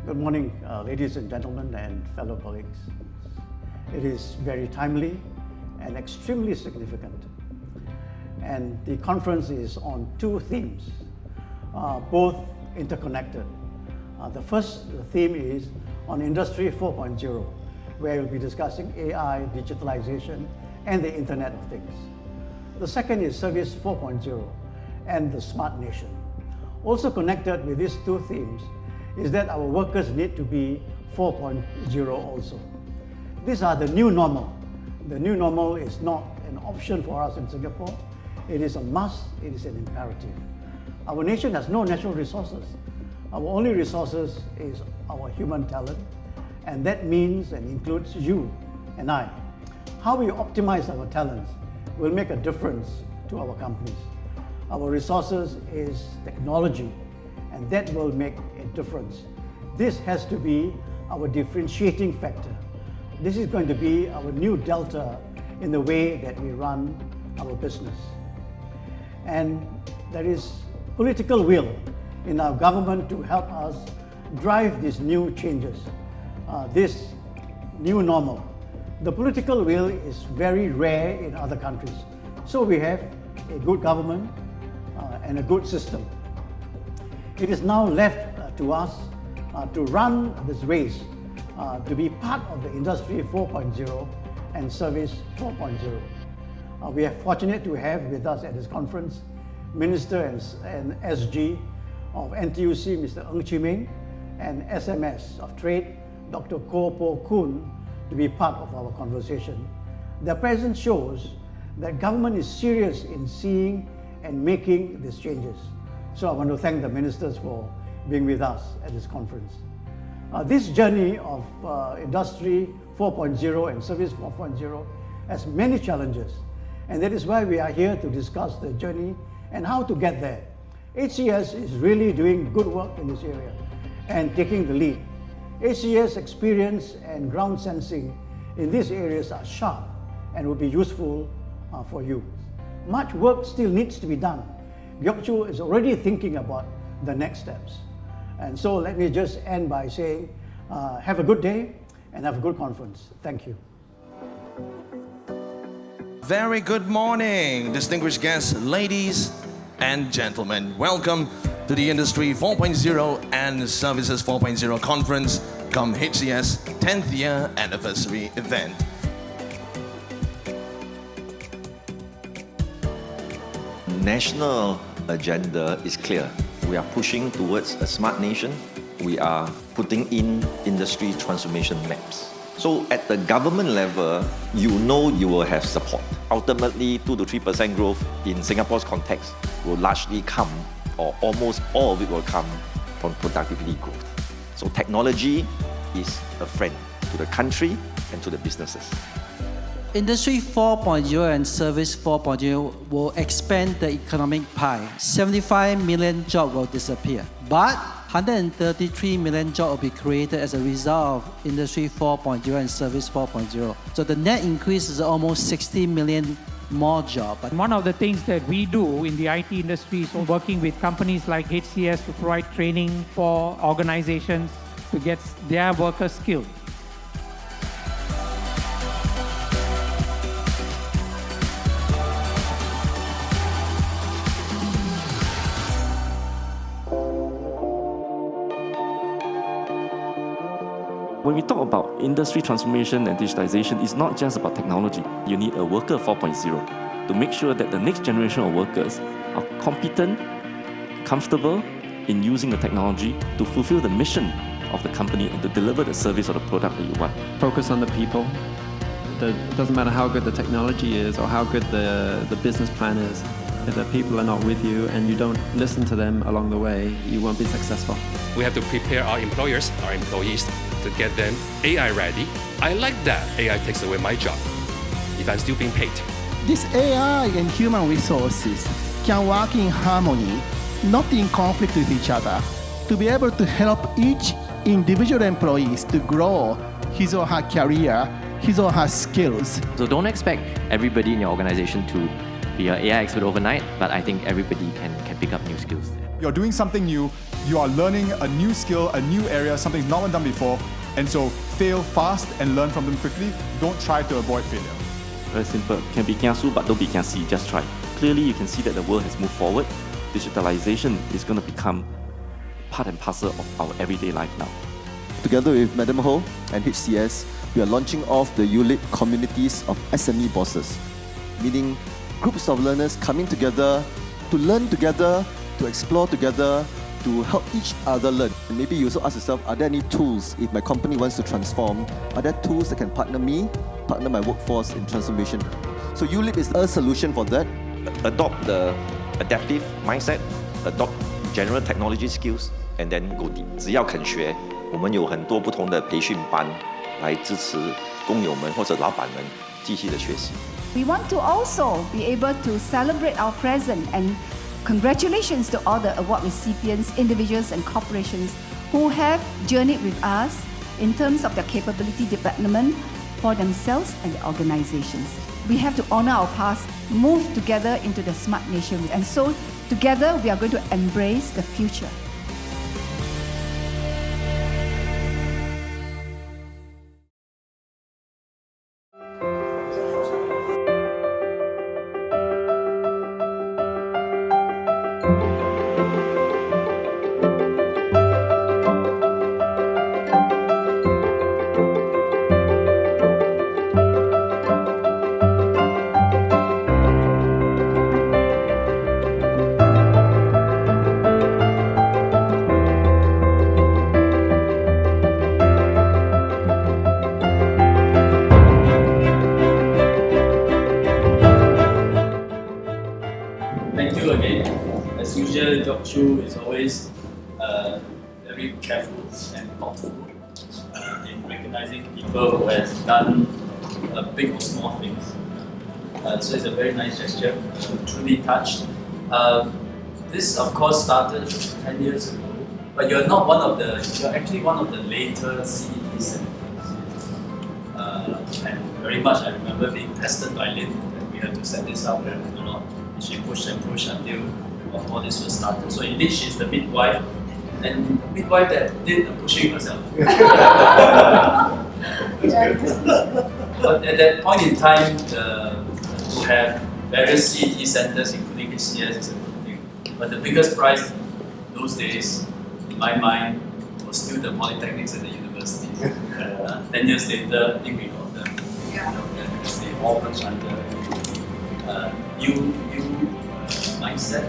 Good morning, ladies and gentlemen and fellow colleagues. It is very timely and extremely significant. And the conference is on two themes, both interconnected. The first theme is on Industry 4.0, where we'll be discussing AI, digitalization, and the Internet of Things. The second is Service 4.0 and the Smart Nation. Also connected with these two themes is that our workers need to be 4.0 also. These are the new normal. The new normal is not an option for us in Singapore. It is a must, it is an imperative. Our nation has no natural resources. Our only resources is our human talent, and that means and includes you and I. How we optimize our talents will make a difference to our companies. Our resources is technology, and that will make a difference. This has to be our differentiating factor. This is going to be our new delta in the way that we run our business. And there is political will in our government to help us drive these new changes, this new normal. The political will is very rare in other countries. So we have a good government and a good system. It is now left to us to run this race, to be part of the Industry 4.0 and Service 4.0. We are fortunate to have with us at this conference Minister and SG of NTUC, Mr. Ong and SMS of Trade, Dr. Koh Po Koon, to be part of our conversation. Their presence shows that government is serious in seeing and making these changes. So I want to thank the ministers for being with us at this conference. This journey of Industry 4.0 and Service 4.0 has many challenges, and that is why we are here to discuss the journey and how to get there. HCS is really doing good work in this area and taking the lead. HCS experience and ground sensing in these areas are sharp and will be useful for you. Much work still needs to be done. Gyokchu is already thinking about the next steps. And so let me just end by saying, have a good day and have a good conference. Thank you. Very good morning, distinguished guests, ladies and gentlemen. Welcome to the Industry 4.0 and Services 4.0 Conference, come HCS 10th year anniversary event. National agenda is clear. We are pushing towards a smart nation. We are putting in industry transformation maps. So at the government level, you know you will have support. Ultimately, 2 to 3% growth in Singapore's context will largely come, or almost all of it will come from productivity growth. So technology is a friend to the country and to the businesses. Industry 4.0 and Service 4.0 will expand the economic pie. 75 million jobs will disappear, but 133 million jobs will be created as a result of Industry 4.0 and Service 4.0. So the net increase is almost 60 million more jobs. One of the things that we do in the IT industry is working with companies like HCS to provide training for organizations to get their workers skilled. When we talk about industry transformation and digitization, it's not just about technology. You need a worker 4.0 to make sure that the next generation of workers are competent, comfortable in using the technology to fulfill the mission of the company and to deliver the service or the product that you want. Focus on the people. It doesn't matter how good the technology is or how good the business plan is. If the people are not with you and you don't listen to them along the way, you won't be successful. We have to prepare our employers, our employees, to get them AI ready. I like that AI takes away my job if I'm still being paid. This AI and human resources can work in harmony, not in conflict with each other, to be able to help each individual employees to grow his or her career, his or her skills. So don't expect everybody in your organization to be an AI expert overnight, but I think everybody can pick up new skills. You're doing something new, you are learning a new skill, a new area, something not been done before, and so fail fast and learn from them quickly. Don't try to avoid failure. Very simple. Can be kiasu, but don't be kiasi. Just try. Clearly, you can see that the world has moved forward. Digitalization is going to become part and parcel of our everyday life now. Together with Madam Ho and HCS, we are launching off the ULIP communities of SME bosses, meaning groups of learners coming together to learn together, to explore together, to help each other learn. And maybe you also ask yourself, are there any tools if my company wants to transform? Are there tools that can partner my workforce in transformation? So ULIP is a solution for that. Adopt the adaptive mindset, adopt general technology skills, and then go deep. 只要肯学，我们有很多不同的培训班来支持工友们或者老板们继续的学习。 We want to also be able to celebrate our present, and congratulations to all the award recipients, individuals and corporations who have journeyed with us in terms of their capability development for themselves and their organizations. We have to honor our past, move together into the smart nation, and so together we are going to embrace the future. Thank you again. As usual, Dr. Chu is always very careful and thoughtful in recognizing people who have done big or small things. So it's a very nice gesture. Truly touched. This, of course, started 10 years ago, but you're not one of the. You're actually one of the later CET centers. And very much, I remember being pestered by Lynn that we had to set this up, and she pushed and pushed until all this was started. So indeed, she's the midwife, and midwife that did the pushing herself. But at that point in time, to have various CET centers, including HCS, is a good thing. But the biggest prize those days, in my mind, was still the polytechnics and the universities. 10 years later, I think we got them. Because they all merged under new mindset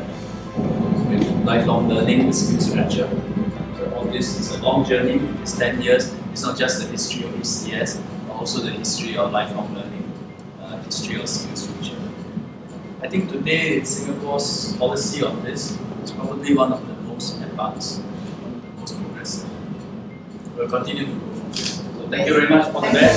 with lifelong learning, with skills structure. So all this is a long journey. It's 10 years. It's not just the history of HCS, but also the history of lifelong learning, history of skills future. I think today Singapore's policy on this is probably one of the most advanced, one of the most progressive. We'll continue to go. So thank you very much for the best.